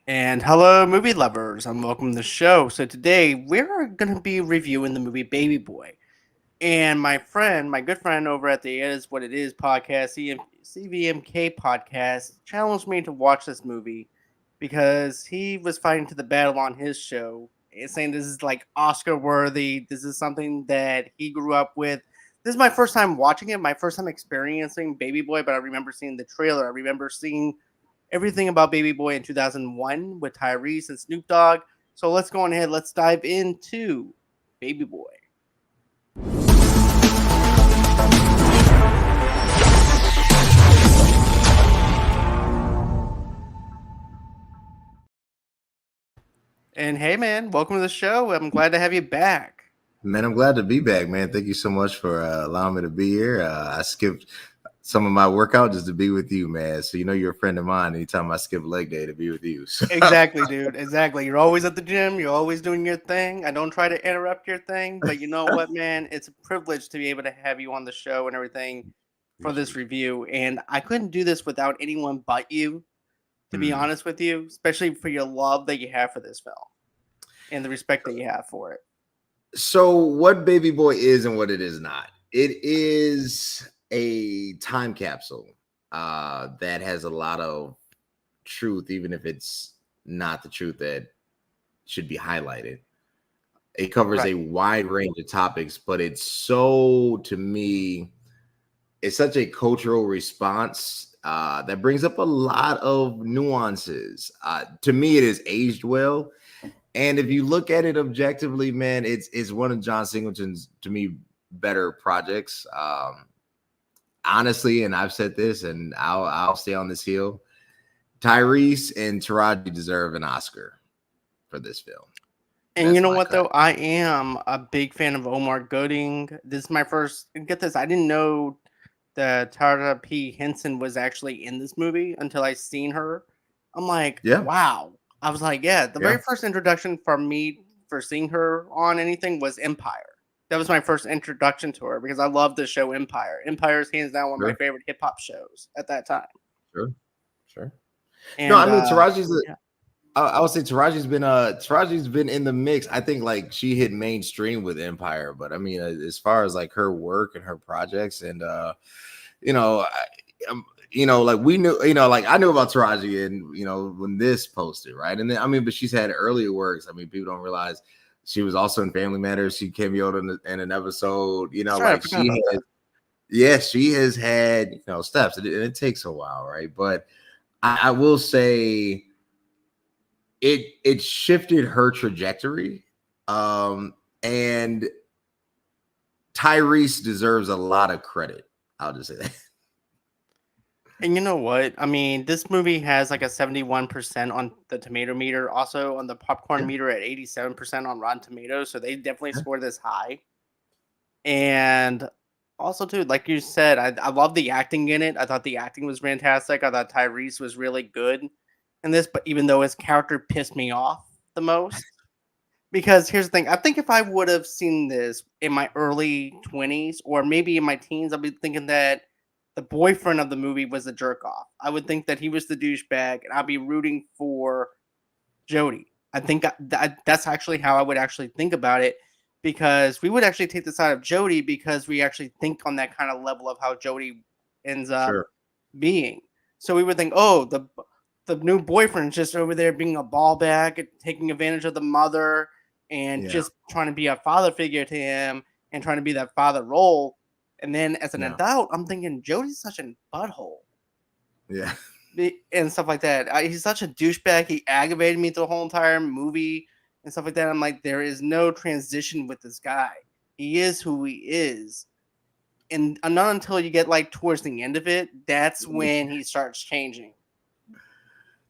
And hello, movie lovers, and welcome to the show. So today we're going to be reviewing the movie Baby Boy. And my friend, my good friend over at the It Is What It Is podcast, CVMK podcast, challenged me to watch this movie because he was fighting to the battle on his show and saying this is like Oscar worthy. This is something that he grew up with. This is my first time watching it, my first time experiencing Baby Boy, but I remember seeing the trailer. I remember seeing everything about Baby Boy in 2001 with Tyrese and Snoop Dogg. So let's go on ahead. Let's dive into Baby Boy. And hey, man, welcome to the show. I'm glad to have you back. Man, I'm glad to be back, man. Thank you so much for allowing me to be here. I skipped some of my workout just to be with you, man. So you're a friend of mine. Anytime I skip leg day to be with you. So. Exactly, dude. Exactly. You're always at the gym. You're always doing your thing. I don't try to interrupt your thing, but you know what, man? It's a privilege to be able to have you on the show and everything for this review. And I couldn't do this without anyone but you, to be honest with you, especially for your love that you have for this film and the respect that you have for it. So what Baby Boy is and what it is not. It is a time capsule that has a lot of truth, even if it's not the truth that should be highlighted. It covers a wide range of topics, but to me, it's such a cultural response that brings up a lot of nuances. To me, it is aged well. And if you look at it objectively, man, it's one of John Singleton's, to me, better projects. Honestly, and I've said this, and I'll stay on this heel. Tyrese and Taraji deserve an Oscar for this film. And you know what, though? I am a big fan of Omar Gooding. This is my first. Get this, I didn't know that Tara P. Henson was actually in this movie until I seen her. I'm like, wow. I was like, the very first introduction for me for seeing her on anything was Empire. That was my first introduction to her because I love the show Empire. Empire is hands down one of my favorite hip hop shows at that time. Sure. And, no, I mean Taraji's. I would say Taraji's been in the mix. I think like she hit mainstream with Empire, but I mean as far as like her work and her projects and like we knew, like I knew about Taraji and, when this posted, right? And then, but she's had earlier works. I mean, people don't realize she was also in Family Matters. She cameoed in an episode, she has had, steps and it takes a while, right? But I will say it shifted her trajectory. And Tyrese deserves a lot of credit. I'll just say that. And you know what? I mean, this movie has like a 71% on the tomato meter, also on the popcorn meter at 87% on Rotten Tomatoes. So they definitely scored this high. And also, too, like you said, I love the acting in it. I thought the acting was fantastic. I thought Tyrese was really good in this, but even though his character pissed me off the most. Because here's the thing. I think if I would have seen this in my early 20s or maybe in my teens, I'd be thinking that the boyfriend of the movie was a jerk off. I would think that he was the douchebag, and I'd be rooting for Jody. I think that's actually how I would actually think about it, because we would actually take the side of Jody because we actually think on that kind of level of how Jody ends up being. So we would think, oh, the new boyfriend's just over there being a ball bag, taking advantage of the mother, and just trying to be a father figure to him and trying to be that father role. And then as an adult, I'm thinking Jody's such a butthole. Yeah. And stuff like that. He's such a douchebag. He aggravated me the whole entire movie and stuff like that. I'm like, there is no transition with this guy. He is who he is. And not until you get like towards the end of it, that's when he starts changing.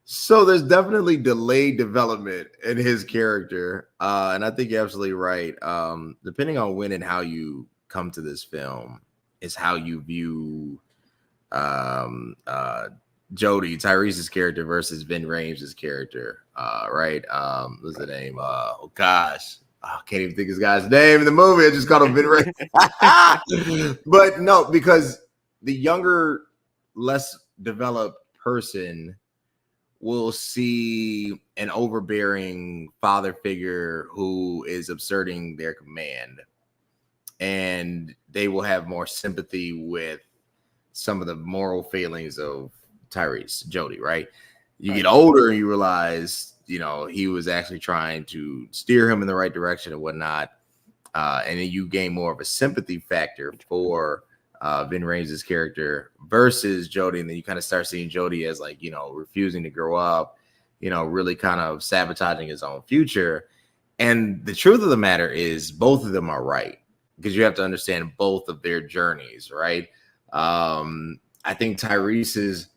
So there's definitely delayed development in his character. And I think you're absolutely right. Depending on when and how you come to this film is how you view Jody, Tyrese's character versus Vin Rames' character. Right? What's the name? Oh gosh. I can't even think his guy's name in the movie. I just called him Vin Rames. But no, because the younger, less developed person will see an overbearing father figure who is asserting their command, and they will have more sympathy with some of the moral failings of Tyrese, Jody, right? You Right. get older and you realize, he was actually trying to steer him in the right direction and whatnot. And then you gain more of a sympathy factor for Vin Rames' character versus Jody. And then you kind of start seeing Jody as like, refusing to grow up, really kind of sabotaging his own future. And the truth of the matter is both of them are right, because you have to understand both of their journeys, right? I think Tyrese's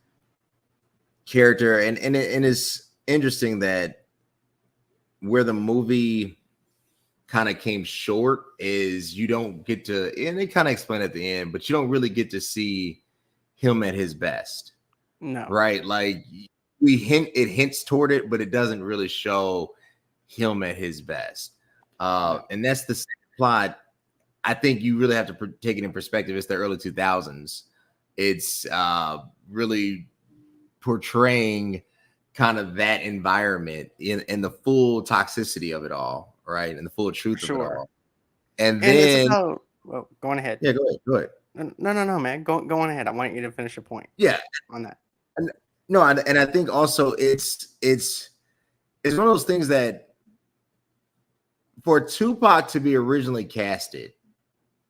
character, and it's interesting that where the movie kind of came short is you don't get to, and they kind of explain at the end, but you don't really get to see him at his best, No. right? Like it hints toward it, but it doesn't really show him at his best. No. And that's the plot. I think you really have to take it in perspective. It's the early 2000s. It's really portraying kind of that environment in the full toxicity of it all, right? And the full truth of it Sure. all. And And it's then, about. Well, go on ahead. yeah, go ahead. Go ahead. No, man. Go on ahead. I want you to finish your point Yeah. on that. And, no, and I think also it's one of those things that for Tupac to be originally casted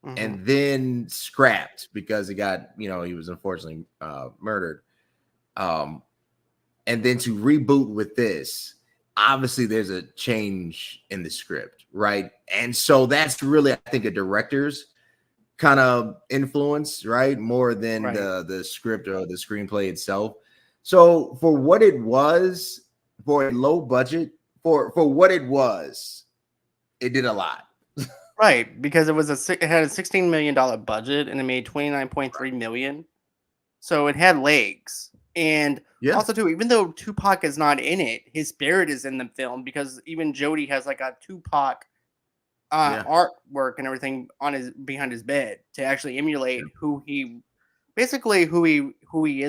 and then scrapped because he got, he was unfortunately murdered. And then to reboot with this, obviously there's a change in the script, right? And so that's really, I think, a director's kind of influence, right? More than Right. the script or the screenplay itself. So for what it was, for a low budget, for what it was, it did a lot. Right, because it had a $16 million budget and it made 29.3 million. So it had legs. And Yeah, also too, even though Tupac is not in it, his spirit is in the film, because even Jody has like a Tupac yeah, artwork and everything on his behind his bed to actually emulate who he is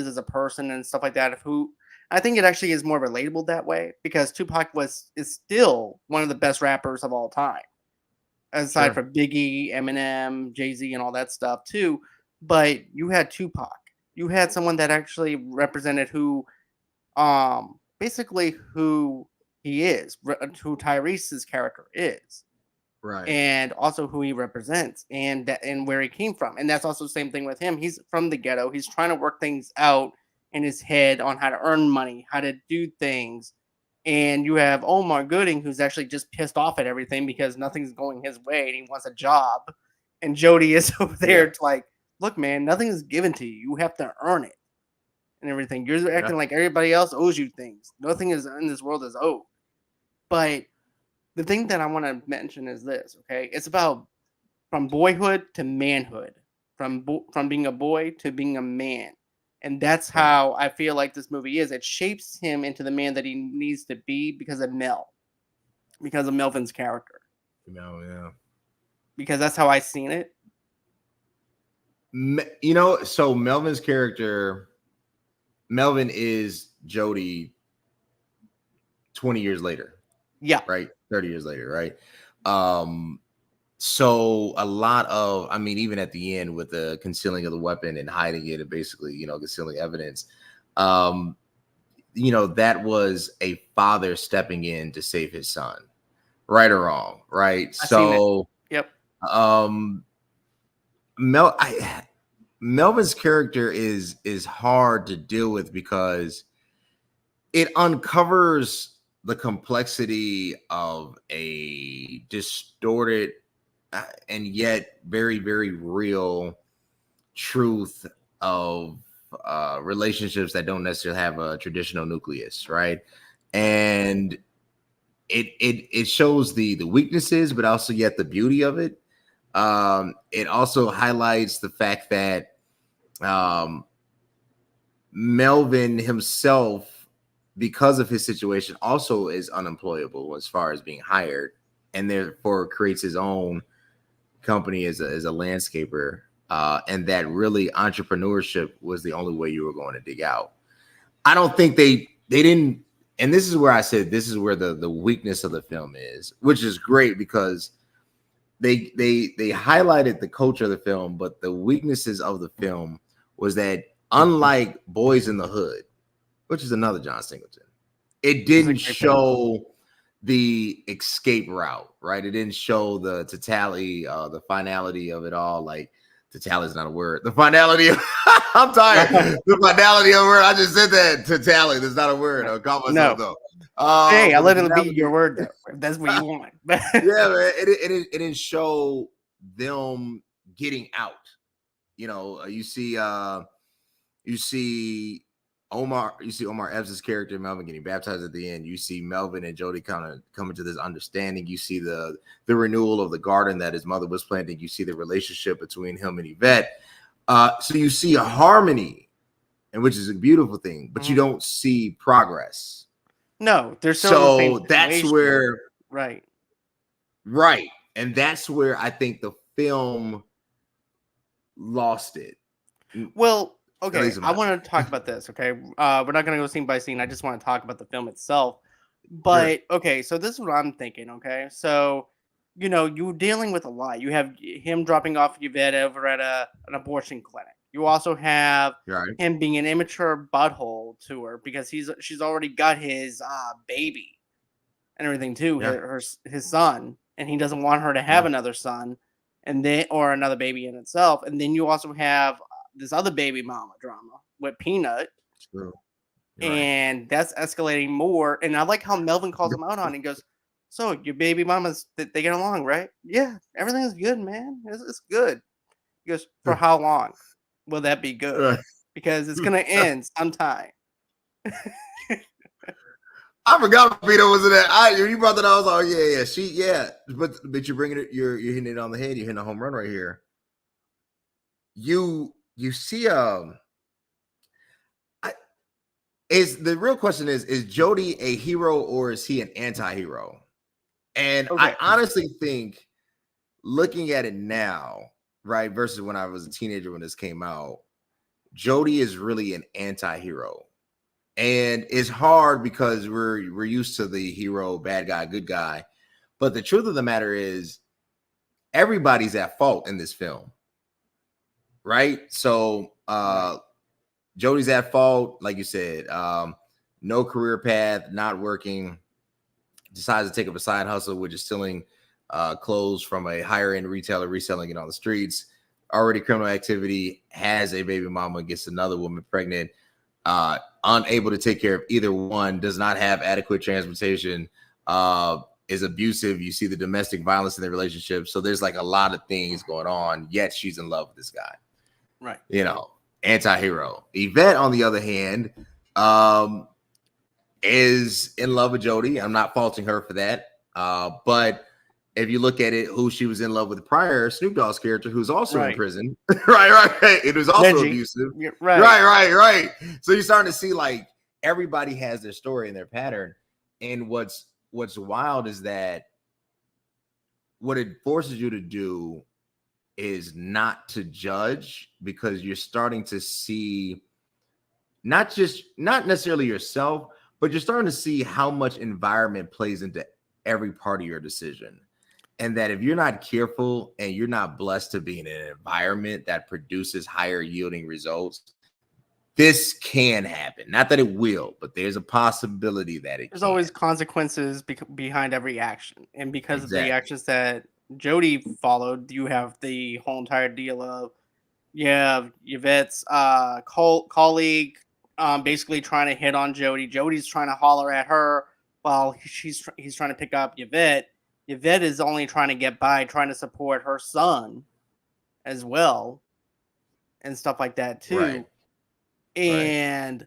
as a person and stuff like that. Who I think it actually is more relatable that way, because Tupac is still one of the best rappers of all time, aside sure, from Biggie, Eminem, Jay-Z, and all that stuff too. But you had Tupac. You had someone that actually represented basically who he is, who Tyrese's character is, right, and also who he represents, and where he came from. And that's also the same thing with him. He's from the ghetto. He's trying to work things out in his head on how to earn money, how to do things. And you have Omar Gooding, who's actually just pissed off at everything because nothing's going his way and he wants a job. And Jody is over yeah, there to like, look, man, nothing is given to you. You have to earn it and everything. You're yeah, acting like everybody else owes you things. Nothing is in this world is owed. But the thing that I want to mention is this, okay? It's about from boyhood to manhood, from being a boy to being a man. And that's right, how I feel like this movie is. It shapes him into the man that he needs to be because of Melvin's character. yeah. Because that's how I seen it. So Melvin's character, Melvin is Jody 20 years later, Yeah. right? 30 years later, right? So a lot of, I mean, even at the end with the concealing of the weapon and hiding it and basically, concealing evidence, that was a father stepping in to save his son, right or wrong, right? I seen it. So, Yep. um, Melvin's character is hard to deal with because it uncovers the complexity of a distorted and yet very, very real truth of relationships that don't necessarily have a traditional nucleus, right? And it shows the weaknesses, but also yet the beauty of it. It also highlights the fact that Melvin himself, because of his situation, also is unemployable as far as being hired, and therefore creates his own company as a landscaper. And that really entrepreneurship was the only way you were going to dig out. I don't think they they didn't, and this is where I said this is where the weakness of the film is, which is great because they highlighted the culture of the film, but the weaknesses of the film was that unlike Boys in the Hood, which is another John Singleton, it This is a didn't great film. show the escape route, right? It didn't show the totality, the finality of it all. Like totality is not a word. The finality of I'm tired. The finality of a word. I just said that totality. That's not a word. I'll call myself No. though. Hey, I'll But the let it be finality, your word though. If that's what you want. yeah, man, it didn't show them getting out. You see Omar Epps' character Melvin getting baptized at the end. You see Melvin and Jody kind of coming to this understanding. You see the renewal of the garden that his mother was planting. You see the relationship between him and Yvette. So you see a harmony, and which is a beautiful thing, but you don't see progress. No, they're still in the same So that's situation. where Right. and that's where I think the film lost it. Well, At okay, least in I my want to talk about this, okay? We're not going to go scene by scene. I just want to talk about the film itself. Sure. But, okay, so this is what I'm thinking, okay? So, you're dealing with a lot. You have him dropping off Yvette over at an abortion clinic. You also have Right. him being an immature butthole to her because she's already got his baby and everything too, Yeah. his son, and he doesn't want her to have Yeah. another son, and then or another baby in itself. And then you also have this other baby mama drama with Peanut, True. You're right. and that's escalating more. And I like how Melvin calls him out on it and goes, "So your baby mamas they get along, right? Yeah, everything's good, man. It's good." He goes, "For how long will that be good? Right. Because it's gonna end sometime." I forgot Peter was in that. You brought that. I was like, but you're bringing it. You're hitting it on the head. You're hitting a home run right here. You see is the real question is Jody a hero or is he an anti-hero? And I honestly think looking at it now, right, versus when I was a teenager when this came out, Jody is really an anti-hero. And it's hard because we're used to the hero, bad guy, good guy. But the truth of the matter is everybody's at fault in this film. Right? So Jody's at fault, like you said. No career path, not working, decides to take up a side hustle, which is stealing clothes from a higher end retailer, reselling it on the streets. Already criminal activity, has a baby mama, gets another woman pregnant. Unable to take care of either one, does not have adequate transportation, is abusive. You see the domestic violence in their relationship. So there's like a lot of things going on, yet she's in love with this guy. Right. Anti-hero. Yvette, on the other hand, is in love with Jody. I'm not faulting her for that. But if you look at it, who she was in love with prior, Snoop Dogg's character, who's also in prison. right. It was also abusive. Right. So you're starting to see like everybody has their story and their pattern. And what's wild is that what it forces you to do is not to judge, because you're starting to see not necessarily yourself, but you're starting to see how much environment plays into every part of your decision. And that if you're not careful and you're not blessed to be in an environment that produces higher yielding results, this can happen. Not that it will, but there's a possibility that there's always consequences behind every action. And because of the actions that Jody followed, you have the whole entire deal of Yvette's colleague basically trying to hit on Jody. Jody's trying to holler at her while he's trying to pick up Yvette. Yvette is only trying to get by, trying to support her son as well, and stuff like that too. And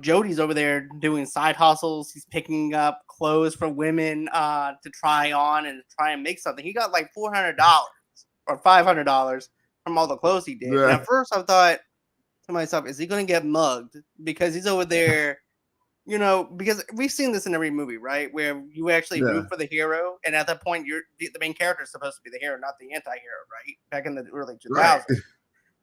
Jody's over there doing side hustles. He's picking up clothes for women to try on and try and make something. He got like $400 or $500 from all the clothes he did. And at first I thought to myself, is he going to get mugged? Because he's over there, because we've seen this in every movie, right? Where you actually root for the hero. And at that point, the main character is supposed to be the hero, not the anti-hero, right? Back in the early 2000s.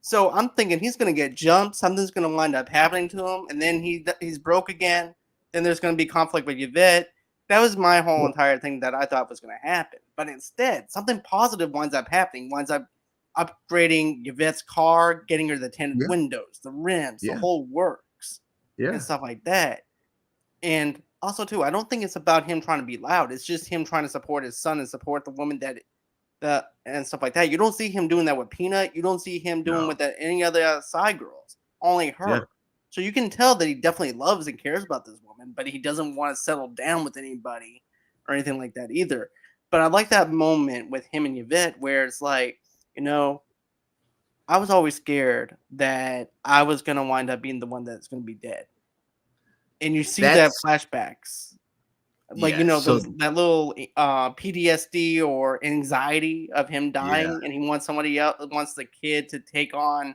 So I'm thinking he's going to get jumped. Something's going to wind up happening to him. And then he's broke again. and there's going to be conflict with Yvette. That was my whole entire thing that I thought was going to happen. But instead, something positive winds up happening. Winds up upgrading Yvette's car, getting her the tinted Yeah. windows, the rims, the Yeah. whole works, and Yeah. stuff like that. And also, too, I don't think it's about him trying to be loud. It's just him trying to support his son and support the woman that and stuff like that. You don't see him doing that with Peanut. You don't see him doing No. with that any other side girls. Only Yeah. her. So you can tell that he definitely loves and cares about this woman, but he doesn't want to settle down with anybody or anything like that either. But I like that moment with him and Yvette where it's like, you know, I was always scared that I was gonna wind up being the one that's gonna be dead. And you see that That's flashbacks. Like, yeah. So those that little PTSD or anxiety of him yeah. dying, and he wants somebody else wants the kid to take on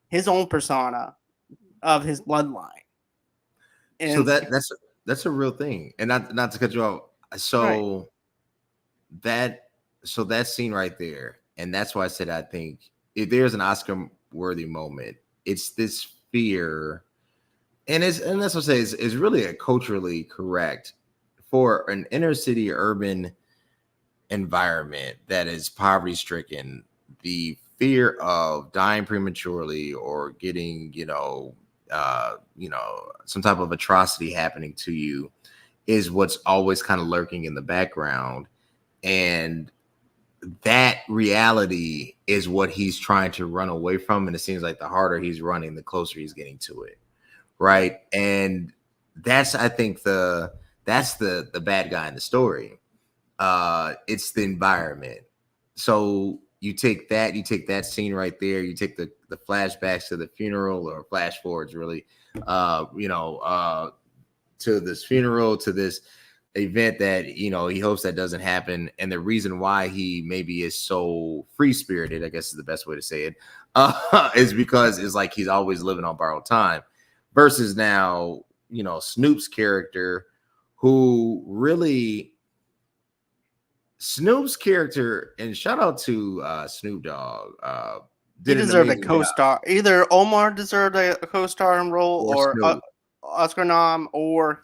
his own persona of his bloodline. So And that's a real thing. And not to cut you off. right. So that that scene right there, and that's why I said I think if there's an Oscar worthy moment, it's this fear, and that's what I say is really a culturally correct for an inner city urban environment that is poverty stricken. The fear of dying prematurely or getting some type of atrocity happening to you is what's always kind of lurking in the background, and that reality is what he's trying to run away from. And it seems like the harder he's running, the closer he's getting to it. Right. Right. And that's, I think, that's the bad guy in the story. It's the environment. So you take that scene right there, you take the flashbacks to the funeral, or flash forwards really, to this funeral, to this event that he hopes that doesn't happen, and the reason why he maybe is so free spirited, I guess is the best way to say it, is because it's like he's always living on borrowed time, versus now Snoop's character, who really Snoop's character, and shout out to Snoop Dogg, He did an deserved a amazing job. co-star. Either Omar deserved a co-starring role, Or or Snoop, Oscar nom, or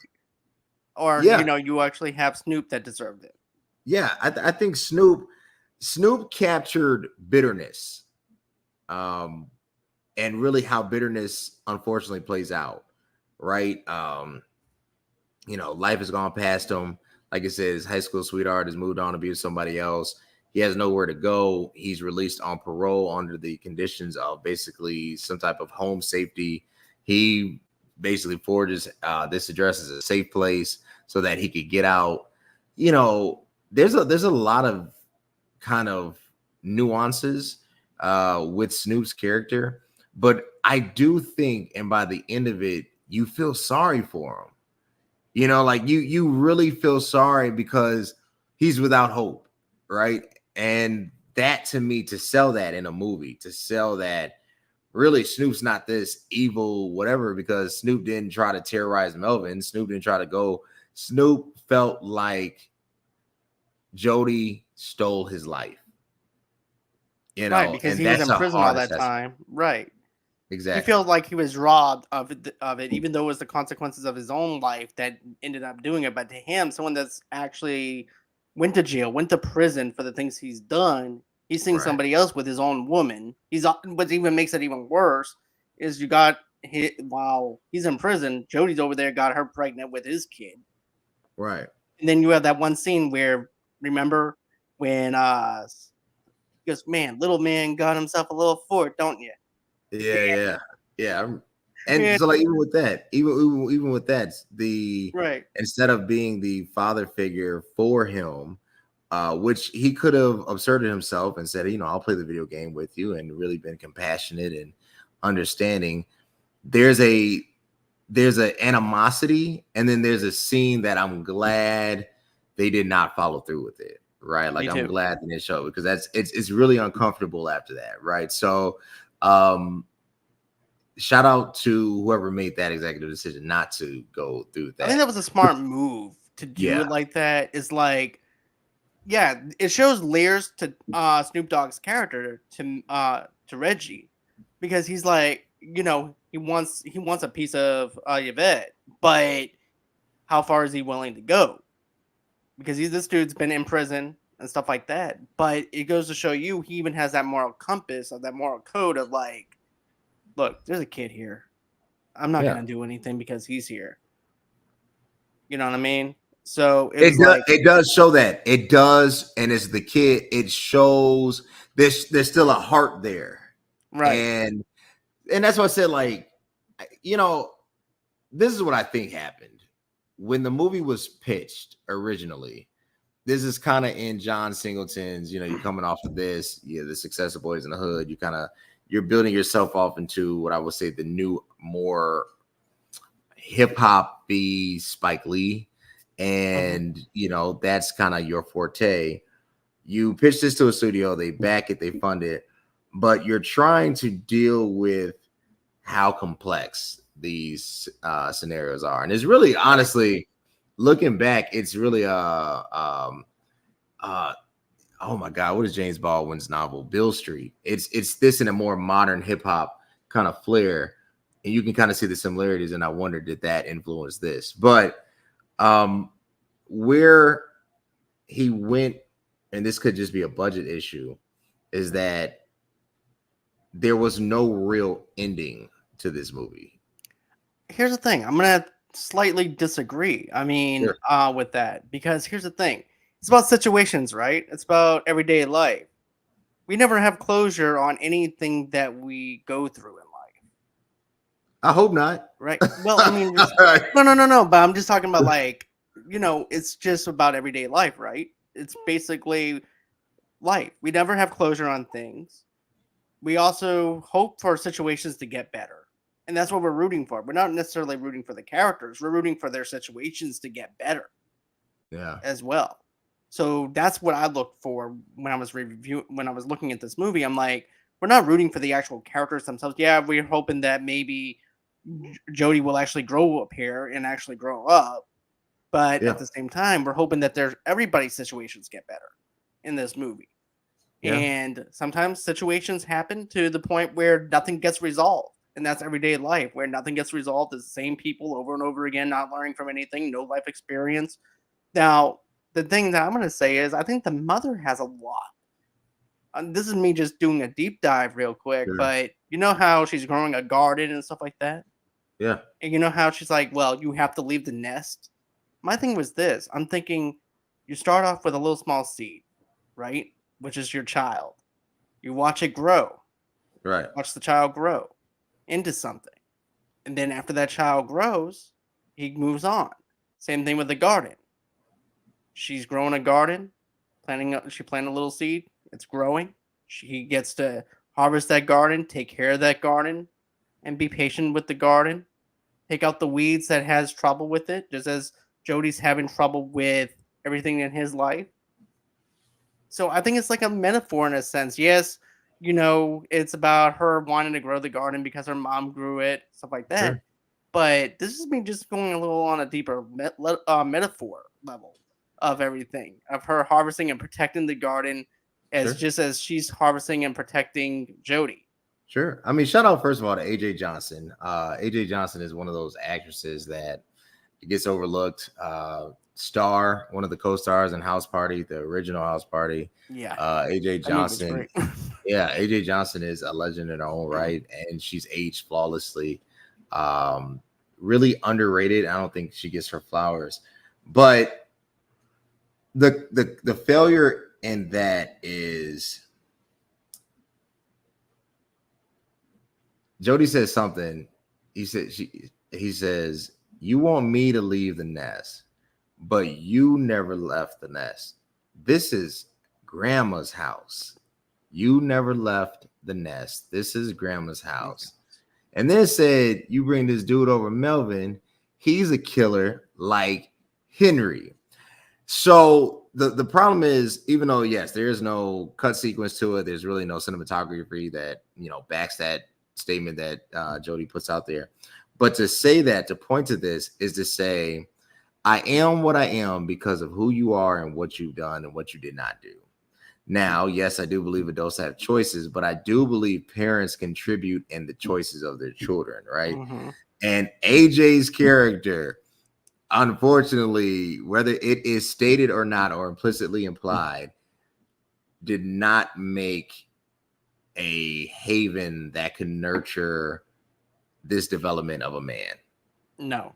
yeah, you actually have Snoop that deserved it. yeah. I think Snoop captured bitterness, um, and really how bitterness unfortunately plays out, right? Life has gone past him. Like I said, his high school sweetheart has moved on to be with somebody else. He has nowhere to go. He's released on parole under the conditions of basically some type of home safety. He basically forges this address as a safe place so that he could get out. There's a lot of kind of nuances with Snoop's character, but I do think, and by the end of it, you feel sorry for him. Like you really feel sorry because he's without hope, right? And that, to me, to sell that in a movie, to sell that really Snoop's not this evil whatever, because Snoop didn't try to terrorize Melvin. Snoop didn't try to go. Snoop felt like Jody stole his life, Right, because and he was that's in a prison all hard that assessment. time. Right. He Exactly. felt like he was robbed of it, even though it was the consequences of his own life that ended up doing it. But to him, someone that's actually went to jail, went to prison for the things he's done, he's seeing Right. somebody else with his own woman. What even makes it even worse is you got hit while he's in prison. Jody's over there, got her pregnant with his kid, Right. and then you have that one scene where, remember when he goes, "Man, little man got himself a little fort, don't you?" Yeah, yeah, yeah. And Yeah, so, like, even with that, even with that, the right. instead of being the father figure for him, which he could have asserted himself and said, I'll play the video game with you, and really been compassionate and understanding. There's a animosity, and then there's a scene that I'm glad they did not follow through with it. Right, Me like I'm too. glad they didn't show it, because it's really uncomfortable after that. Right, so um shout out to whoever made that executive decision not to go through I think that. that was a smart move to do Yeah, it like that. It's like, yeah, it shows layers to Snoop Dogg's character to Reggie, because he's like, he wants a piece of Yvette, but how far is he willing to go? Because this dude's been in prison and stuff like that. But it goes to show you he even has that moral compass of that moral code of like, look, there's a kid here. I'm not Yeah. gonna do anything because he's here. You know what I mean? So it was like, It does show that. It does, and it's the kid. It shows there's still a heart there. right, And that's what I said, like, you know, this is what I think happened. When the movie was pitched originally, this is kind of in John Singleton's, you know, you're coming off of this, the Successful Boys in the Hood, you're building yourself off into what I would say the new, more hip-hop-y Spike Lee. And, you know, that's kind of your forte. You pitch this to a studio, they back it, they fund it, but you're trying to deal with how complex these scenarios are. And it's really, honestly, looking back, it's really oh my God, what is James Baldwin's novel, Bill Street? It's this in a more modern hip hop kind of flair, and you can kind of see the similarities. And I wonder, did that influence this? But where he went, and this could just be a budget issue, is that there was no real ending to this movie. here's the thing. I'm gonna slightly disagree. I mean, Sure. with that, because here's the thing. It's about situations, right? It's about everyday life. We never have closure on anything that we go through in life, I hope not. right? Well, I mean, just no. But I'm just talking about like, it's just about everyday life, right? It's basically life. We never have closure on things. We also hope for situations to get better. And that's what we're rooting for. We're not necessarily rooting for the characters. We're rooting for their situations to get better Yeah. as well. So that's what I looked for when I was looking at this movie. I'm like, we're not rooting for the actual characters themselves. Yeah, we're hoping that maybe Jody will actually grow up here and actually grow up. But at Yeah. the same time, we're hoping that everybody's situations get better in this movie. Yeah. And sometimes situations happen to the point where nothing gets resolved. And that's everyday life where nothing gets resolved. It's the same people over and over again, not learning from anything, no life experience. Now, the thing that I'm going to say is I think the mother has a lot. This is me just doing a deep dive real quick, Sure. but you know how she's growing a garden and stuff like that? Yeah. And you know how she's like, well, you have to leave the nest? My thing was this. I'm thinking you start off with a little small seed, right? Which is your child. You watch it grow. Right. Watch the child grow into something. And then after that child grows, he moves on. Same thing with the garden. She's growing a garden, she planted a little seed, it's growing. She gets to harvest that garden, take care of that garden, and be patient with the garden. Take out the weeds that has trouble with it, just as Jody's having trouble with everything in his life. So I think it's like a metaphor in a sense. Yes, it's about her wanting to grow the garden because her mom grew it, stuff like that. Sure. But this is me just going a little on a deeper metaphor level of everything, of her harvesting and protecting the garden Sure. just as she's harvesting and protecting Jody. Sure. I mean, shout out first of all to AJ Johnson. AJ Johnson is one of those actresses that gets overlooked. Star, one of the co-stars in House Party, the original House Party. Yeah. AJ That movie was Johnson. great. Yeah, AJ Johnson is a legend in her own right, and she's aged flawlessly. Really underrated. I don't think she gets her flowers, but the failure in that is Jody says something. He says, you want me to leave the nest, but you never left the nest. This is grandma's house. You never left the nest. This is grandma's house. And then said, you bring this dude over, Melvin. He's a killer like Henry. So the problem is, even though, yes, there is no cut sequence to it, there's really no cinematography that, backs that statement that Jody puts out there. But to say that, to point to this, is to say, I am what I am because of who you are and what you've done and what you did not do. Now, yes, I do believe adults have choices, but I do believe parents contribute in the choices of their children, right? Mm-hmm. And AJ's character, unfortunately, whether it is stated or not, or implicitly implied, did not make a haven that can nurture this development of a man. No,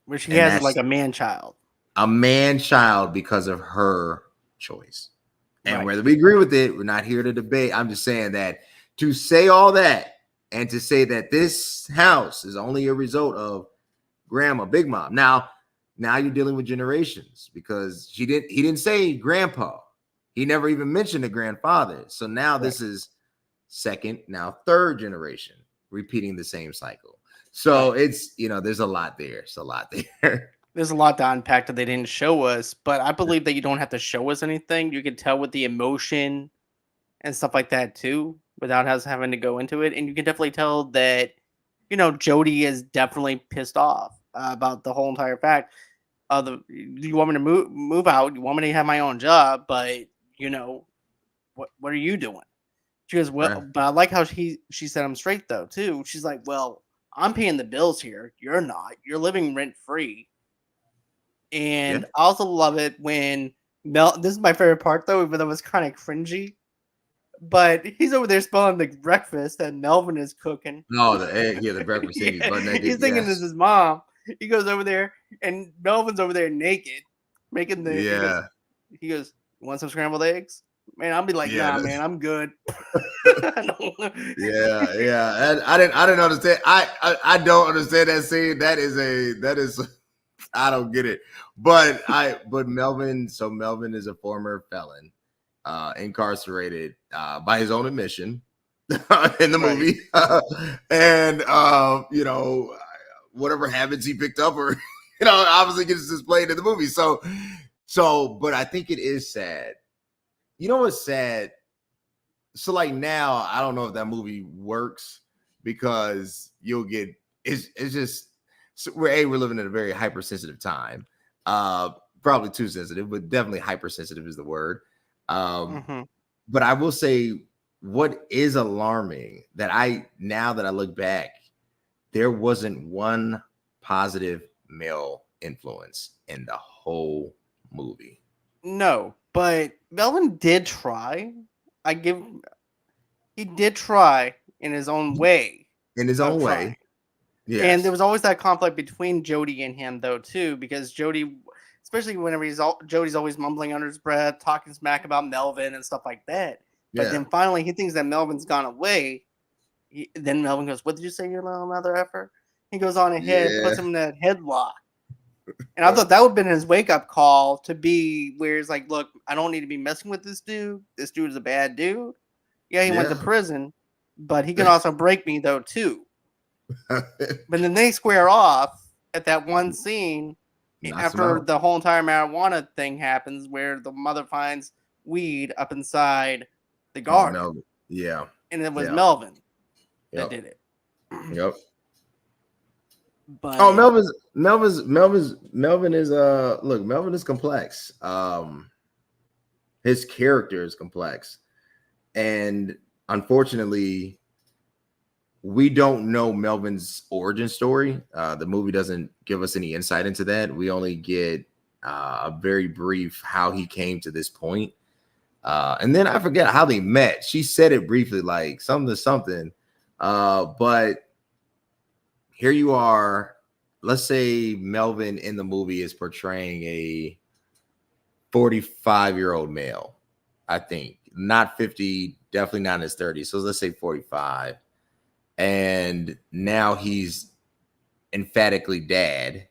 where she And has that's like a man child. a man child because of her choice. And Right. whether we agree with it, we're not here to debate. I'm just saying that to say all that and to say that this house is only a result of grandma, big mom. Now you're dealing with generations because he didn't say grandpa. He never even mentioned a grandfather. So now Right. this is second, now third generation repeating the same cycle. Right. So it's, there's a lot there. It's a lot there. There's a lot to unpack that they didn't show us, but I believe that you don't have to show us anything. You can tell with the emotion and stuff like that too, without us having to go into it. And you can definitely tell that, Jody is definitely pissed off about the whole entire fact of you want me to move out, you want me to have my own job, but you know, what are you doing? She goes, well, Right. but I like how she set him straight though too. She's like, well, I'm paying the bills here. You're not. You're living rent free. Yeah. And I also love it when This is my favorite part though, even though it's kind of cringy. But he's over there spelling the breakfast that Melvin is cooking. No, the egg, yeah, the breakfast thing. He's Yeah, butt naked. he's thinking this Yes. is mom. He goes over there, and Melvin's over there naked, making the. Yeah. He goes, "You want some scrambled eggs?" Man, I'll be like, Yeah. "Nah, man, I'm good." Yeah, yeah. And I didn't understand. I don't understand that scene. That is I don't get it. But Melvin, so Melvin is a former felon, incarcerated by his own admission in the Right. movie. And whatever habits he picked up or obviously gets displayed in the movie. But I think it is sad. You know what's sad? So like now, I don't know if that movie works because you'll get it's just we're living in a very hypersensitive time. Probably too sensitive, but definitely hypersensitive is the word. Um, Hmm. but I will say what is alarming that now that I look back, there wasn't one positive male influence in the whole movie. No, but Melvin did try. I give He did try in his own way In his of own way. trying. And there Yes. was always that conflict between Jody and him, though, too, because Jody, especially whenever Jody's always mumbling under his breath, talking smack about Melvin and stuff like that. But Yeah. then finally, he thinks that Melvin's gone away. Then Melvin goes, "What did you say, your little mother effer?" He goes on ahead, Yeah. puts him in that headlock. And I thought that would have been his wake up call to be where it's like, look, I don't need to be messing with this dude. This dude is a bad dude. Yeah, he went to Yeah. prison, but he can also break me, though, too. But then they square off at that one scene Knocks him after out. the whole entire marijuana thing happens, where the mother finds weed up inside the Oh, garden, Melvin. Yeah. and it was Yeah. Melvin that Yep. did it. Yep. Oh, But Melvin is look, Melvin is complex. His character is complex. And unfortunately, we don't know Melvin's origin story. The movie doesn't give us any insight into that. We only get a very brief how he came to this point. And then I forget how they met. She said it briefly, like something to something. But here you are. Let's say Melvin in the movie is portraying a 45-year-old male. I think not 50, definitely not in his 30s. So let's say 45. And now he's emphatically dad,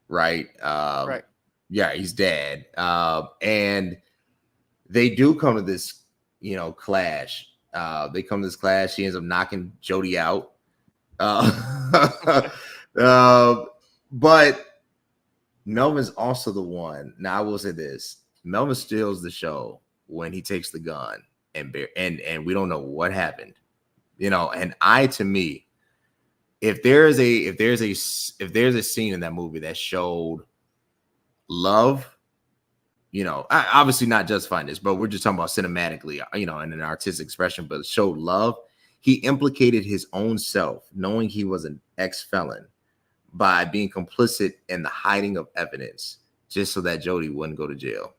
right? right, Yeah, he's dad. And they do come to this, clash. They come to this clash. She ends up knocking Jody out. Uh, but Melvin's also the one. Now I will say this: Melvin steals the show when he takes the gun and we don't know what happened. And to me, if there's a scene in that movie that showed love, obviously not justifying this, but we're just talking about cinematically, in an artistic expression, but showed love. He implicated his own self, knowing he was an ex-felon, by being complicit in the hiding of evidence just so that Jody wouldn't go to jail.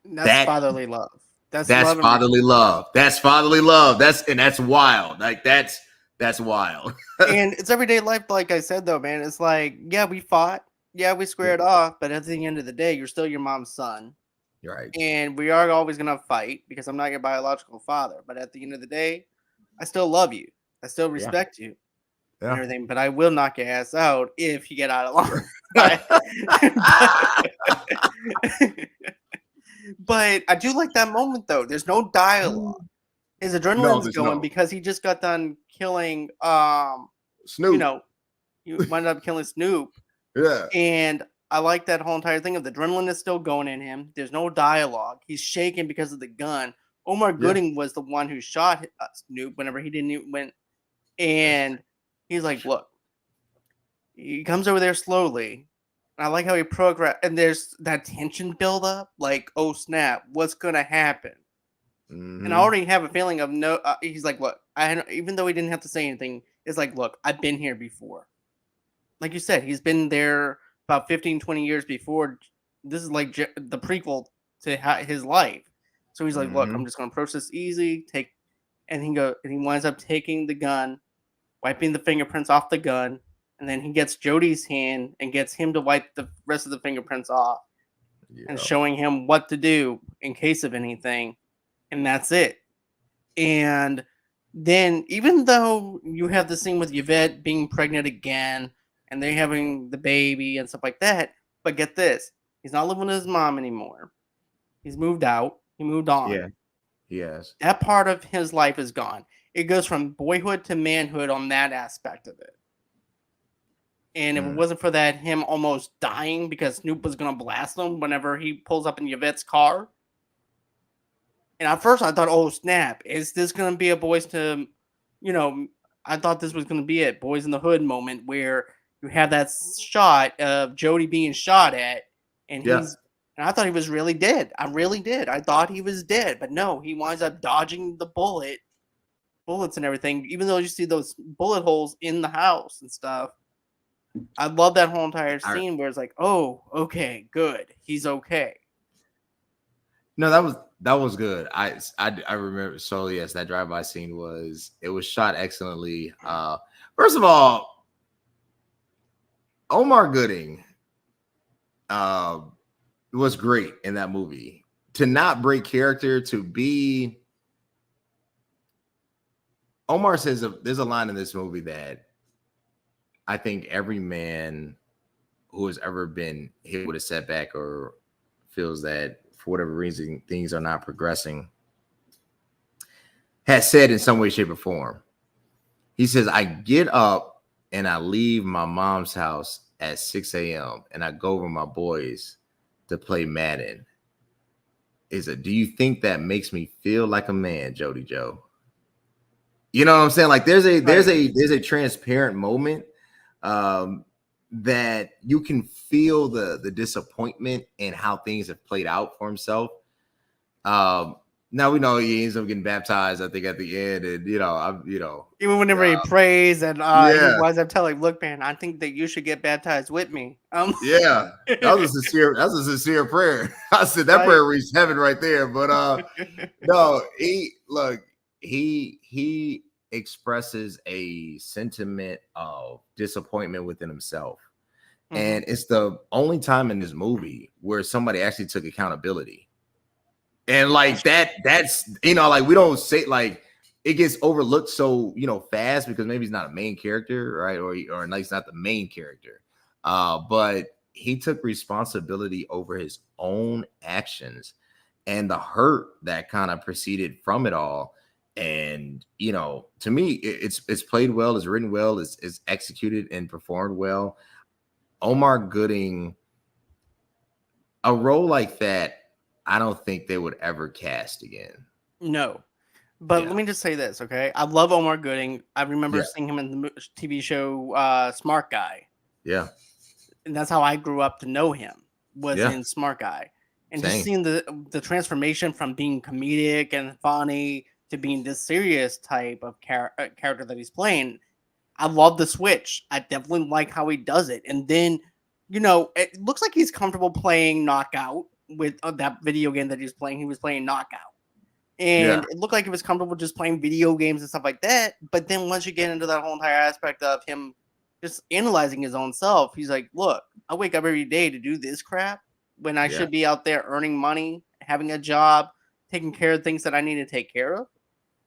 That's That fatherly love. That's that's love and fatherly love. That's fatherly love. That's wild. Like that's wild. and it's everyday life. Like I said, though, man, it's like, yeah, we fought, yeah, we squared off, but at the end of the day, you're still your mom's son, You're right. and we are always gonna fight because I'm not your biological father. But at the end of the day, I still love you. I still Yeah. respect you and Yeah. everything. But I will knock your ass out if you get out of line. but, but I do like that moment though. There's no dialogue. His No, adrenaline's there's going no because he just got done killing you Snoop. know, you wound up killing Snoop. Yeah. And I like that whole entire thing of the adrenaline is still going in him. There's no dialogue. He's shaking because of the gun. Omar Yeah. Gooding was the one who shot Snoop whenever he didn't even win. And he's like, look, he comes over there slowly. And I like how he progress. And there's that tension build up. Like, oh snap, what's gonna happen? And I Mm-hmm. already have a feeling of no. He's like, look, even though he didn't have to say anything, it's like, look, I've been here before. Like you said, he's been there about 15, 20 years before. This is like the prequel to his life. So he's like, look, Mm-hmm. I'm just going to approach this easy, and he winds up taking the gun, wiping the fingerprints off the gun, and then he gets Jody's hand and gets him to wipe the rest of the fingerprints off and Yeah. showing him what to do in case of anything. And that's it. And then, even though you have the scene with Yvette being pregnant again and they're having the baby and stuff like that, but get this, he's not living with his mom anymore. He's moved out, he moved Yeah. on. Yes. That part of his life is gone. It goes from boyhood to manhood on that aspect of it. And if it Mm. wasn't for that, him almost dying because Snoop was going to blast him whenever he pulls up in Yvette's car. And at first I thought, oh snap, is this gonna be a boys to, you know, I thought this was gonna be it, boys in the hood moment where you have that shot of Jody being shot at, and Yeah. and I thought he was really dead. I really did. I thought he was dead, but no, he winds up dodging the bullets and everything. Even though you see those bullet holes in the house and stuff, I love that whole entire I, scene where it's like, oh, okay, good, he's okay. no, that was good. I remember. So yes, that drive-by scene was shot excellently. First of all, Omar Gooding uh, was great in that movie. To not break character, to be Omar says there's a line in this movie that I think every man who has ever been hit with a setback or feels that for whatever reason things are not progressing has said in some way, shape, or form. He says, I get up and I leave my mom's house at 6 a.m. and I go over with my boys to play Madden. Do you think that makes me feel like a man, Jody Joe? You know what I'm saying? Like there's a transparent moment that you can feel the disappointment in how things have played out for himself. Now we know he ends up getting baptized, I think, at the end, and Even whenever he prays and he yeah, winds up telling, "Look, man, I think that you should get baptized with me." yeah, that was a sincere prayer. I said that Right? prayer reached heaven right there. But no, he expresses a sentiment of disappointment within himself. Mhm. And it's the only time in this movie where somebody actually took accountability. And like that's like we don't say like it gets overlooked so fast because maybe he's not a main character, right? Or like he's not the main character. But he took responsibility over his own actions and the hurt that kind of proceeded from it all. And to me, it's played well, it's written well, it's executed and performed well. Omar Gooding, a role like that, I don't think they would ever cast again. No, but let Yeah. me just say this, okay? I love Omar Gooding. I remember Yeah. seeing him in the TV show Smart Guy, Yeah. and that's how I grew up to know him. Was Yeah. in Smart Guy, and just Same. seeing the transformation from being comedic and funny to being this serious type of character that he's playing. I love the switch. I definitely like how he does it. And then, it looks like he's comfortable playing Knockout with that video game that he was playing. He was playing Knockout. Yeah. And it looked like he was comfortable just playing video games and stuff like that. But then once you get into that whole entire aspect of him just analyzing his own self, he's like, look, I wake up every day to do this crap when I Yeah. should be out there earning money, having a job, taking care of things that I need to take care of.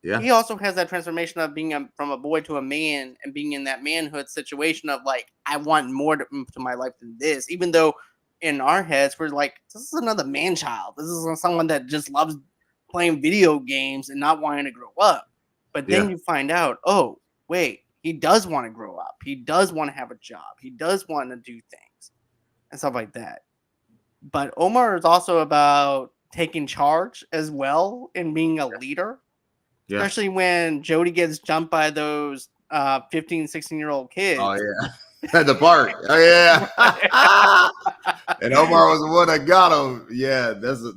Yeah. He also has that transformation of being from a boy to a man and being in that manhood situation of like, I want more to my life than this, even though in our heads we're like, this is another man child. This is someone that just loves playing video games and not wanting to grow up. But then Yeah. you find out, oh, wait, he does want to grow up. He does want to have a job. He does want to do things and stuff like that. But Omar is also about taking charge as well and being a leader, Yeah. especially when Jody gets jumped by those 15, 16-year-old Oh kids. yeah. At the park. Oh yeah. And Omar was the one that got him. Yeah,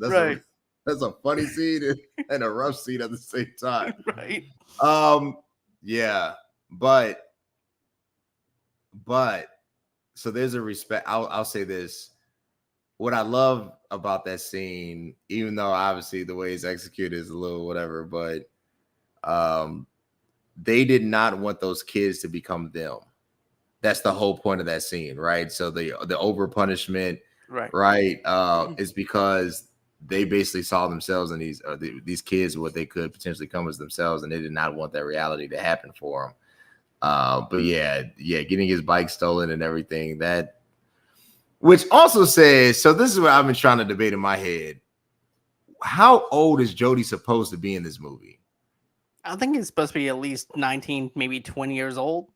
Right, that's a funny scene and a rough scene at the same time. right, Yeah, but so there's a respect. I'll say this. What I love about that scene, even though obviously the way it's executed is a little whatever, but um they did not want those kids to become them. That's the whole point of that scene, right? So the over punishment, right, right, is because they basically saw themselves in these kids what they could potentially come as themselves, and they did not want that reality to happen for them. But yeah, getting his bike stolen and everything, that which also says, so this is what I've been trying to debate in my head. How old is Jody supposed to be in this movie? I think he's supposed to be at least 19, maybe 20 years old.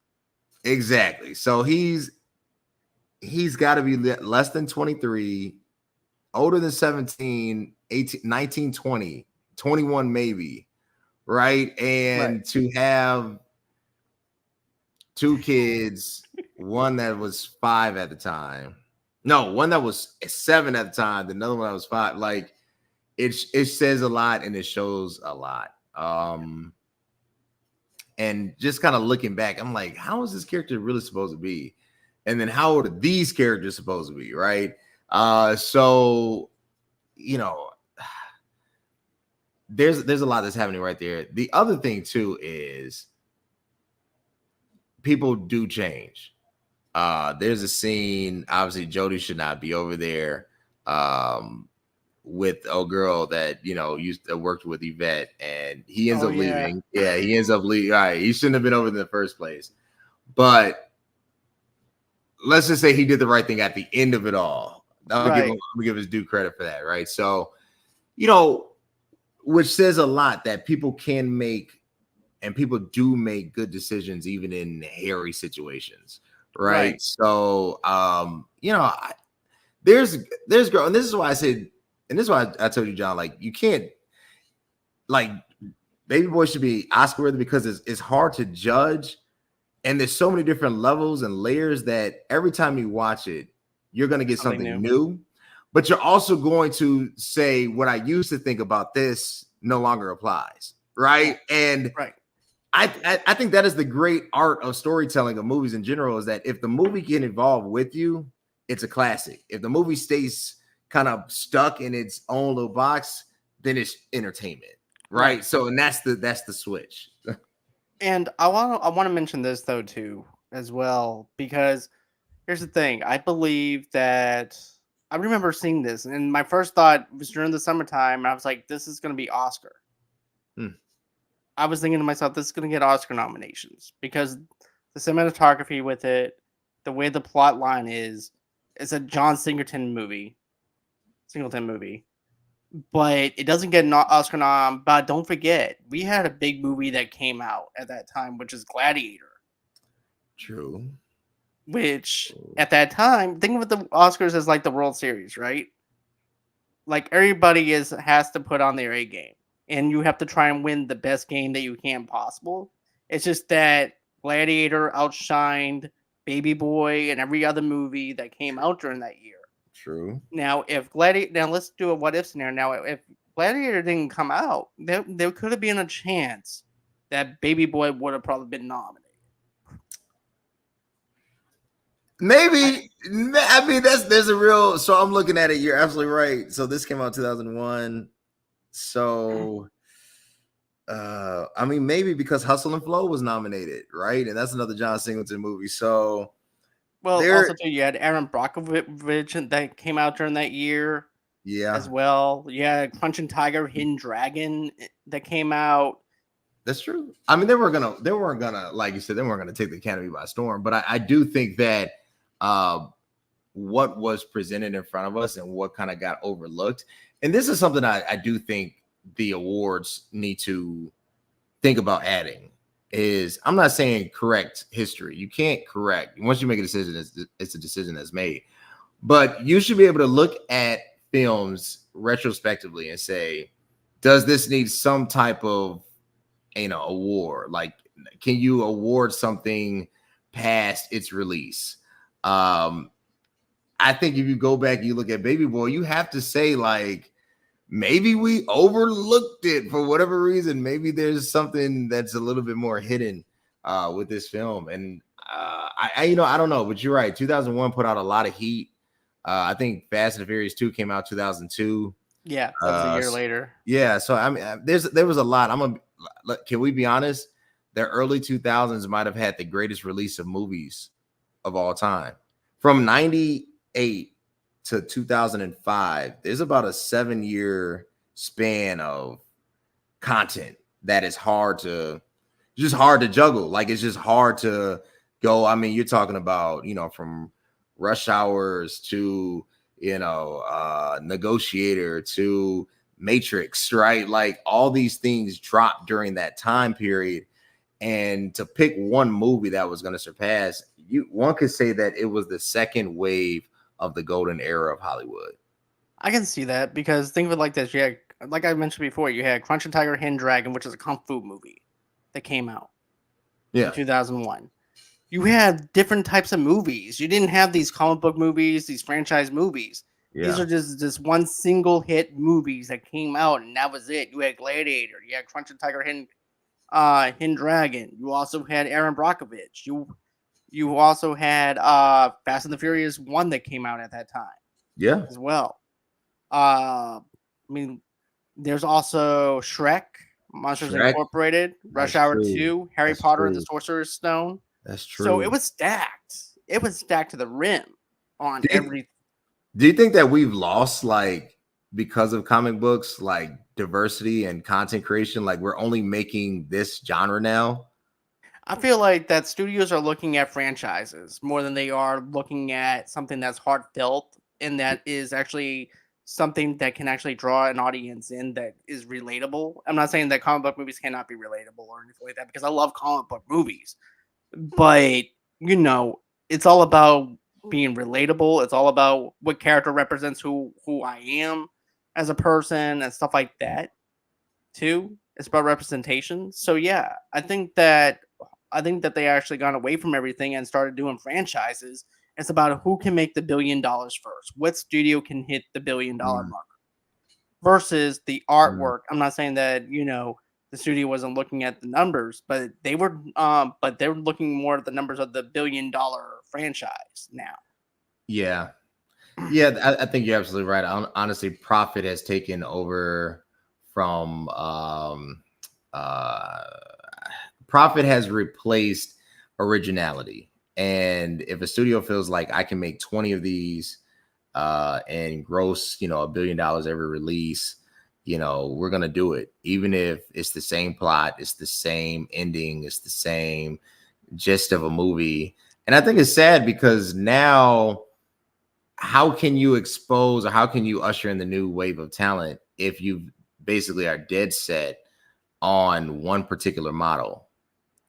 Exactly. So he's got to be less than 23, older than 17, 18, 19, 20, 21 maybe, right? And Right, to have two kids, one that was 5 at the time. No, one that was 7 at the time, another one that was 5. Like it says a lot and it shows a lot. And just kind of looking back, I'm like, how is this character really supposed to be? And then how old are these characters supposed to be, right? So you know, there's a lot that's happening right there. The other thing too is people do change. There's a scene, obviously Jody should not be over there with a girl that used to worked with Yvette, and he ends oh up yeah, leaving. Yeah, he ends up leaving. All right, he shouldn't have been over there in the first place. But let's just say he did the right thing at the end of it all. I'm right, gonna give his due credit for that, right? So, which says a lot that people can make and people do make good decisions even in hairy situations, right, right? So, there's girl, and this is why I said, and this is why I told you, John, like you can't, like, Baby Boy should be Oscar worthy because it's hard to judge, and there's so many different levels and layers that every time you watch it, you're going to get something something new. new, but you're also going to say what I used to think about this no longer applies, right? And Right, I think that is the great art of storytelling of movies in general, is that if the movie can evolve with you, it's a classic. If the movie stays kind of stuck in its own little box, then it's entertainment, right? right. So, and that's the switch. And I want to mention this though too as well, because here's the thing. I believe that I remember seeing this, and my first thought was during the summertime. And I was like, "This is going to be Oscar." Hmm, I was thinking to myself, "This is going to get Oscar nominations because the cinematography with it, the way the plot line is, it's a John Singleton movie, but it doesn't get an Oscar nom. But don't forget, we had a big movie that came out at that time, which is Gladiator. true. Which at that time, think of the Oscars as like the World Series, right? Like everybody has to put on their A game, and you have to try and win the best game that you can possible. It's just that Gladiator outshined Baby Boy and every other movie that came out during that year. True. Now let's do a what if scenario. Now if Gladiator didn't come out, there could have been a chance that Baby Boy would have probably been nominated. Maybe. I mean, there's a real. So I'm looking at it. You're absolutely right. So this came out 2001. So I mean, maybe because Hustle and Flow was nominated, right? And that's another John Singleton movie. So Well, there, also too, you had Aaron Brockovich that came out during that year as yeah, well. You had Crunching Tiger, Hidden Dragon that came out. that's true. I mean, they weren't gonna, like you said, they weren't gonna take the Academy by storm. But I do think that uh, what was presented in front of us and what kind of got overlooked, and this is something I do think the awards need to think about adding is I'm not saying correct history. You can't correct once you make a decision, it's a decision that's made. But you should be able to look at films retrospectively and say, does this need some type of award? Like, can you award something past its release? Um, I think if you go back and you look at Baby Boy, you have to say like maybe we overlooked it for whatever reason. Maybe there's something that's a little bit more hidden with this film. And I don't know, but you're right. 2001 put out a lot of heat. I think Fast and the Furious 2 came out 2002. Yeah, that was a year later. Yeah, so I mean, there was a lot. Can we be honest? The early 2000s might have had the greatest release of movies of all time. From 98 to 2005, there's about a 7-year span of content that is hard to juggle. Like it's just hard to go. I mean, you're talking about, from Rush Hours to, Negotiator to Matrix, right? Like all these things dropped during that time period. And to pick one movie that was going to surpass, one could say that it was the second wave of the golden era of Hollywood. I can see that because think of it like this. You had, like I mentioned before, you had Crunching Tiger, Hidden Dragon, which is a kung fu movie that came out in Yeah. 2001. You had different types of movies. You didn't have these comic book movies, these franchise movies. These Yeah. are just one single hit movies that came out, and that was it. You had Gladiator, you had Crunching Tiger, Hidden Dragon. You also had Aaron Brockovich. You also had Fast and the Furious 1 that came out at that time Yeah. as well. I mean, there's also Shrek, Monsters Shrek. Incorporated, Rush That's Hour true. 2, Harry That's Potter and the true. Sorcerer's Stone. That's So it true. was stacked. It was stacked to the rim on Do you, every. do you think that we've lost, like, because of comic books, like diversity and content creation? Like we're only making this genre now? I feel like that studios are looking at franchises more than they are looking at something that's heartfelt and that is actually something that can actually draw an audience in that is relatable. I'm not saying that comic book movies cannot be relatable or anything like that because I love comic book movies, but you know, it's all about being relatable. It's all about what character represents who I am as a person and stuff like that too. It's about representation. So yeah, I think that they actually gone away from everything and started doing franchises. It's about who can make the $1 billion first. What studio can hit the $1 billion Mm, mark versus the mm. artwork. I'm not saying that the studio wasn't looking at the numbers, but they were looking more at the numbers of the $1 billion franchise now. Yeah. Yeah, I think you're absolutely right. Honestly, profit has taken over from uh profit has replaced originality. And if a studio feels like I can make 20 of these and gross, $1 billion every release, we're gonna do it. Even if it's the same plot, it's the same ending, it's the same gist of a movie. And I think it's sad because now how can you expose or how can you usher in the new wave of talent if you basically are dead set on one particular model,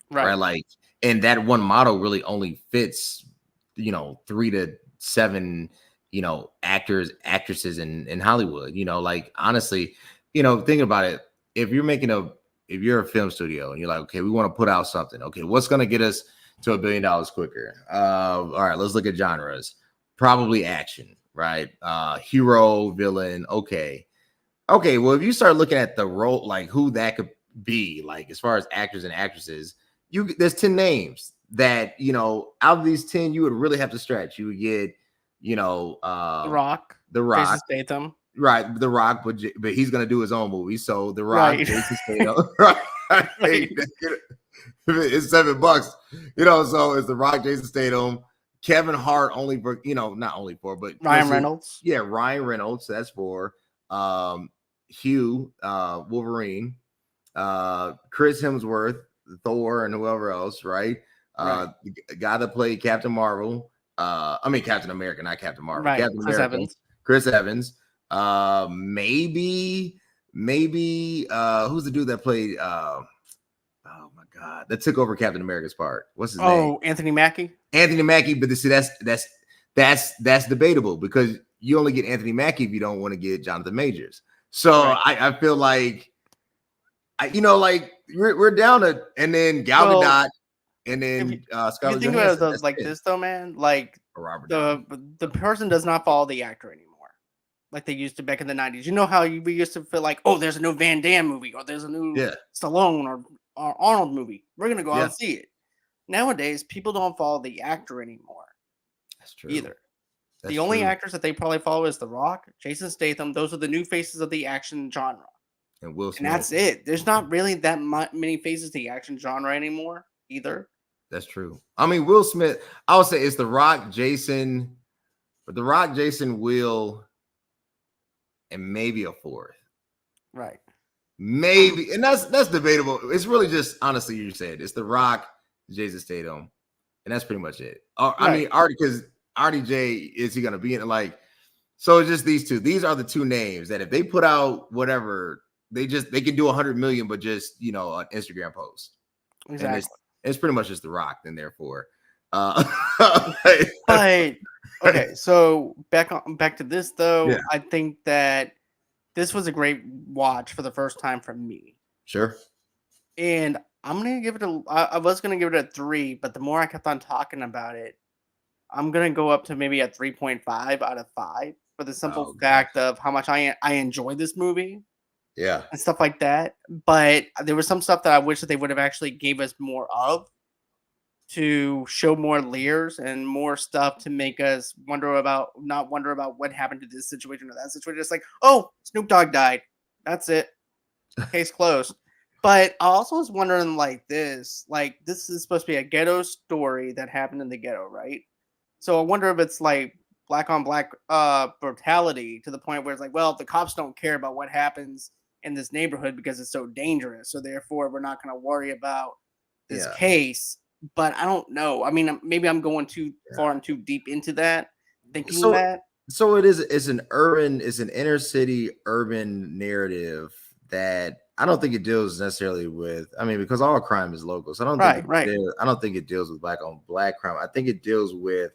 right? Right. Like, and that one model really only fits, 3 to 7, actors, actresses in Hollywood. Like honestly, think about it. If you're a film studio and you're like, okay, we want to put out something. Okay, what's gonna get us to $1 billion quicker? All right, let's look at genres. Probably action, right? Hero, villain. Okay. Well, if you start looking at the role, like who that could be, like as far as actors and actresses, there's 10 names. that, out of these 10, you would really have to stretch. You would get, The Rock, The Jason Rock, Statham. right? The Rock, but he's gonna do his own movie. So The Rock, Right. Jason Statham, right? Right. It's $7, So it's The Rock, Jason Statham, Kevin Hart, only for not only for, but Ryan Reynolds. yeah, Ryan Reynolds. That's for Hugh, Wolverine, Chris Hemsworth, Thor, and whoever else, right? Right. The guy that played Captain Marvel, I mean Captain America, not Captain Marvel, Right. Captain Chris America, Evans. Chris Evans. Maybe who's the dude that played oh my god, that took over Captain America's part? What's his name? Oh, Anthony Mackie. Anthony Mackie. But see, that's debatable, because you only get Anthony Mackie if you don't want to get Jonathan Majors. So Right. I feel like like we're down to, and then Gal Well, Gadot, and if you, then if you Scarlett think about Johansson. it That's like 10. this though, man, like Or Robert the Downey. the person does not follow the actor anymore, like they used to back in the '90s. You know how we used to feel like, oh, there's a new Van Damme movie, or there's a new Yeah, Stallone or Arnold movie. We're gonna go out yeah, and see it. Nowadays, people don't follow the actor anymore that's true. either. That's The only true. actors that they probably follow is The Rock, Jason Statham. Those are the new faces of the action genre, And Will and Smith. that's it. There's not really that many faces to the action genre anymore either. That's true. I mean, Will Smith. I would say it's The Rock, Jason, but The Rock, Jason, Will, and maybe a fourth. Right. Maybe, and that's debatable. It's really just, honestly, you said it's The Rock, Jason Statham, and that's pretty much it. I Right. mean, because RDJ, is he gonna be in it? Like, so it's just these two. These are the two names that if they put out whatever, they can do 100 million, but just an Instagram post, and Exactly. it's pretty much just The Rock. Then therefore, But okay, so back to this yeah, though. I think that this was a great watch for the first time for me, sure. and I'm gonna give it a. I was gonna give it a 3, but the more I kept on talking about it, I'm gonna go up to maybe a 3.5 out of 5 for the simple Oh gosh, fact of how much I enjoy this movie yeah. and stuff like that. But there was some stuff that I wish that they would have actually gave us more of, to show more layers and more stuff to make us not wonder about what happened to this situation or that situation. It's like, oh, Snoop Dogg died. That's it. Case closed. But I also was wondering like this is supposed to be a ghetto story that happened in the ghetto, right? So I wonder if it's like black on black brutality to the point where it's like, well, the cops don't care about what happens in this neighborhood because it's so dangerous. So therefore we're not gonna worry about this Yeah. case. But I don't know. I mean, maybe I'm going too far and too deep into that, thinking So that. it's an inner city urban narrative that I don't think it deals necessarily with. I mean, because all crime is local, so Right, right. I don't think it deals with black on black crime. I think it deals with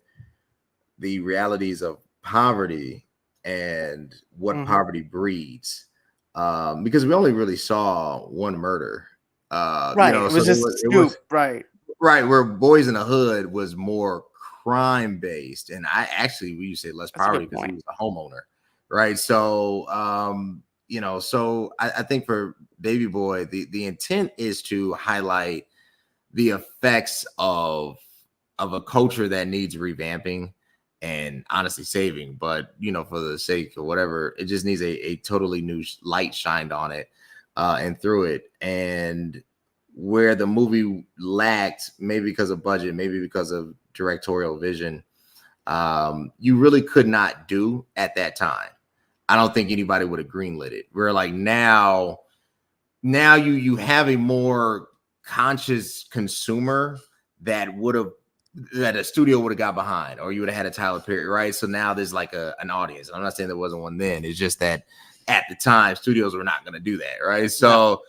the realities of poverty and what Hmm. poverty breeds. Because we only really saw one murder. Right. It So was just it was Snoop. Right. right, where Boys in the Hood was more crime based, and we used to say less That's a poverty good because he point. was a homeowner, right? So so I think for Baby Boy, the intent is to highlight the effects of a culture that needs revamping and honestly saving, but for the sake of whatever, it just needs a totally new light shined on it and through it. And where the movie lacked, maybe because of budget, maybe because of directorial vision, you really could not do at that time. I don't think anybody would have greenlit it. We're like now you have a more conscious consumer that would have that a studio would have got behind, or you would have had a Tyler Perry, right? So now there's like an audience. I'm not saying there wasn't one then. It's just that at the time studios were not going to do that, right? No. So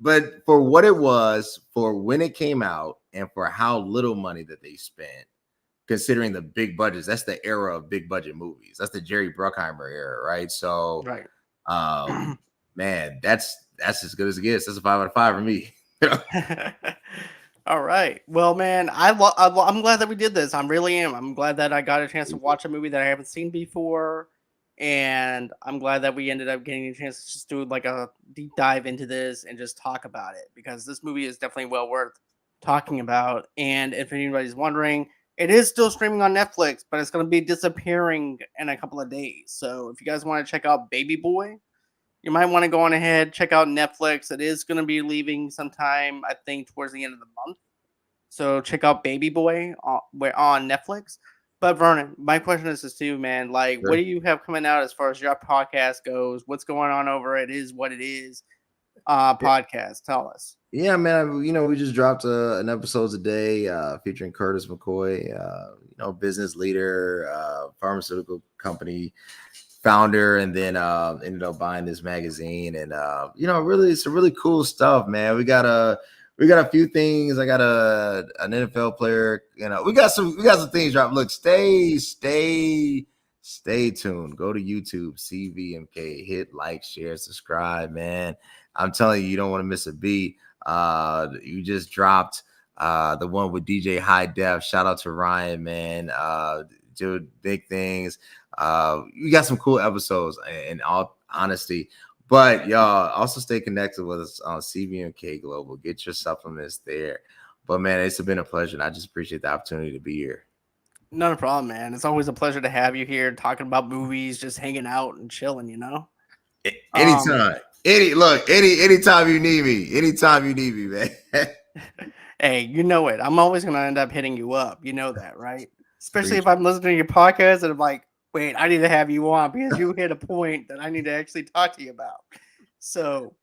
but for what it was, for when it came out, and for how little money that they spent, considering the big budgets, that's the era of big budget movies. That's the Jerry Bruckheimer era, right? So Right. um man, that's as good as it gets. That's a 5 out of 5 for me. All right. Well, man, I'm glad that we did this. I really am. I'm glad that I got a chance to watch a movie that I haven't seen before, and I'm glad that we ended up getting a chance to just do like a deep dive into this and just talk about it because this movie is definitely well worth talking about. And if anybody's wondering, it is still streaming on Netflix, but it's going to be disappearing in a couple of days. So if you guys want to check out Baby Boy, you might want to go on ahead, check out Netflix. It is going to be leaving sometime, I think, towards the end of the month. So check out Baby Boy on Netflix. But Vernon, my question is to you, man. Like, what do Sure. you have coming out as far as your podcast goes? What's going on over It Is What It Is podcast? Tell us. Yeah, man. We just dropped an episodes a day featuring Curtis McCoy, business leader, pharmaceutical company founder, and then ended up buying this magazine. And really, it's some really cool stuff, man. We got a few things. I got an NFL player. We got some things drop. Look, stay tuned. Go to YouTube, CVMK, hit like, share, subscribe, man. I'm telling you, you don't want to miss a beat. You just dropped the one with DJ High Def. Shout out to Ryan, man. Dude, big things. You got some cool episodes in all honesty. But y'all also stay connected with us on CBMK Global. Get your supplements there. But man, it's been a pleasure. And I just appreciate the opportunity to be here. Not a problem, man. It's always a pleasure to have you here talking about movies, just hanging out and chilling. Um, Anytime. Anytime you need me. Anytime you need me, man. hey, you know it. I'm always gonna end up hitting you up. You know that, right? Especially if Appreciate I'm listening to your podcast and I'm like, wait, I need to have you on because you hit a point that I need to actually talk to you about. So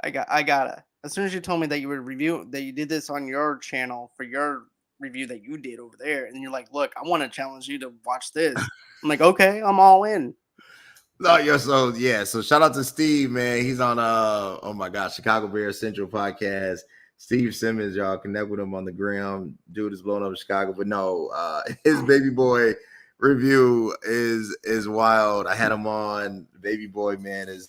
I gotta. As soon as you told me that you would review that you did this on your channel for your review that you did over there, and you're like, look, I want to challenge you to watch this. I'm like, okay, I'm all in. No, so shout out to Steve, man. He's on oh my gosh, Chicago Bears Central podcast. Steve Simmons, y'all connect with him on the gram. Dude is blowing up in Chicago, but no, his Baby Boy review is wild. I had him on. Baby Boy, man, is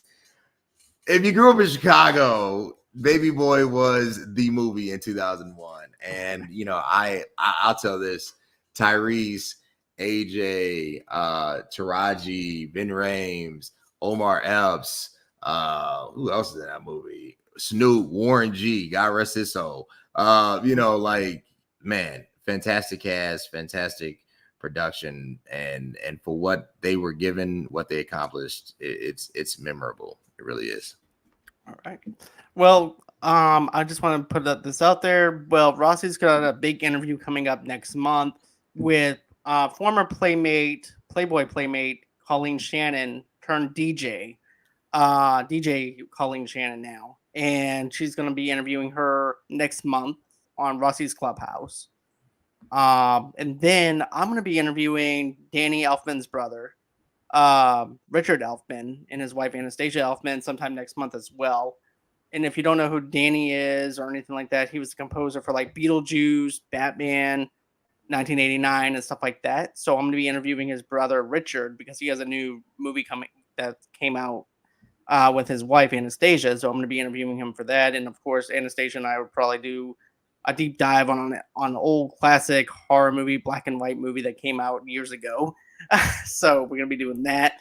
if you grew up in Chicago, Baby Boy was the movie in 2001. And I'll tell this, Tyrese, AJ, Taraji, Ben Rames, Omar Epps, who else is in that movie? Snoop, Warren G, God rest his soul. Man, fantastic cast, fantastic production, and for what they were given, what they accomplished, it's memorable. It really is. All right. Well, I just want to put this out there. Well, Rossie's got a big interview coming up next month with former Playboy playmate Colleen Shannon turned DJ Colleen Shannon now, and she's going to be interviewing her next month on Rossie's Clubhouse. And then I'm going to be interviewing Danny Elfman's brother, Richard Elfman, and his wife Anastasia Elfman sometime next month as well. And if you don't know who Danny is or anything like that, he was the composer for like Beetlejuice, Batman, 1989, and stuff like that. So I'm going to be interviewing his brother Richard because he has a new movie coming that came out with his wife Anastasia. So I'm going to be interviewing him for that. And of course, Anastasia and I would probably do a deep dive on an old classic horror movie, black and white movie that came out years ago. So we're gonna be doing that.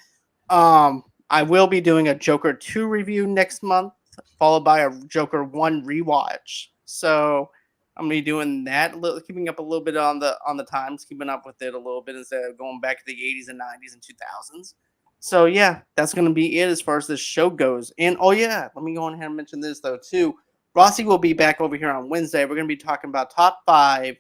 I will be doing a Joker 2 review next month, followed by a Joker 1 rewatch. So I'm gonna be doing that, keeping up a little bit on the times, keeping up with it a little bit instead of going back to the 80s and 90s and 2000s. So yeah, that's gonna be it as far as this show goes. And oh yeah, let me go on ahead and mention this though too. Rossie will be back over here on Wednesday. We're gonna be talking about top 5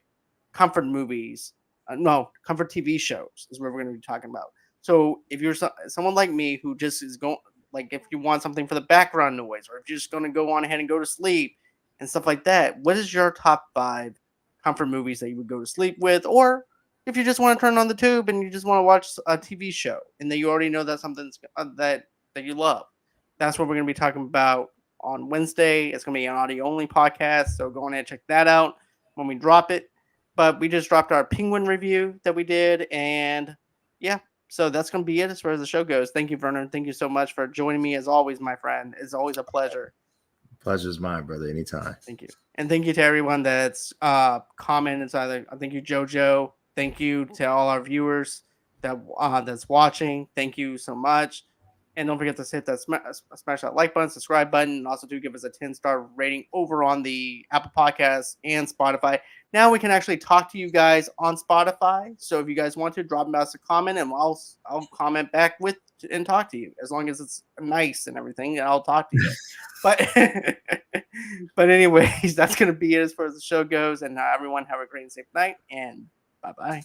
comfort movies. No, comfort TV shows is what we're going to be talking about. So if you're someone like me who just is going, like if you want something for the background noise, or if you're just going to go on ahead and go to sleep and stuff like that, what is your top 5 comfort movies that you would go to sleep with? Or if you just want to turn on the tube and you just want to watch a TV show and that you already know that's something that you love, that's what we're going to be talking about on Wednesday. It's going to be an audio only podcast, so go on ahead and check that out when we drop it. But we just dropped our Penguin review that we did, and yeah, so that's going to be it as far as the show goes. Thank you, Vernon. Thank you so much for joining me as always, my friend. It's always a pleasure. Pleasure's mine, brother. Anytime. Thank you. And thank you to everyone that's commented. Thank you, JoJo. Thank you to all our viewers that's watching. Thank you so much. And don't forget to hit that smash that like button, subscribe button, and also do give us a 10-star rating over on the Apple Podcasts and Spotify. Now we can actually talk to you guys on Spotify. So if you guys want to, drop us a comment, and I'll comment back with and talk to you as long as it's nice and everything. And I'll talk to you. But but anyways, that's gonna be it as far as the show goes. And everyone have a great and safe night. And bye bye.